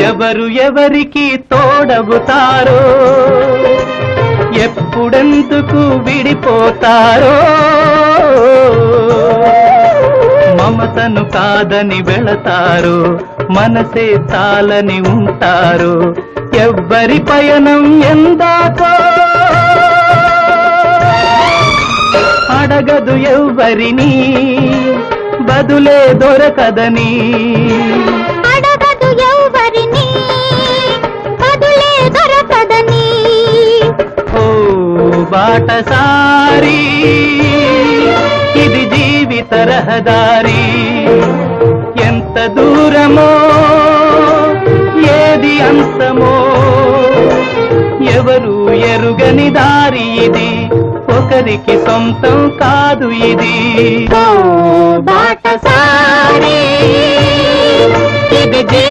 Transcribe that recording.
ఎవరు ఎవరికి తోడవుతారో ఎప్పుడెందుకు విడిపోతారో మమతను కాదని వెళతారు మనసే చాలని ఉంటారు ఎవ్వరి పయనం ఎందాకో అడగదు ఎవ్వరిని బదులే దొరకదని అడగదు ఎవ్వరిని బదులే దొరకదని ఓ బాటసారి ఇది జీవిత రహదారి ఎంత దూరమో ఏది అంతమో ఎవరు ఎరుగని దారి ఇది ఒకరికి సొంతం కాదు ఇది ఓ బాటసారి ఇది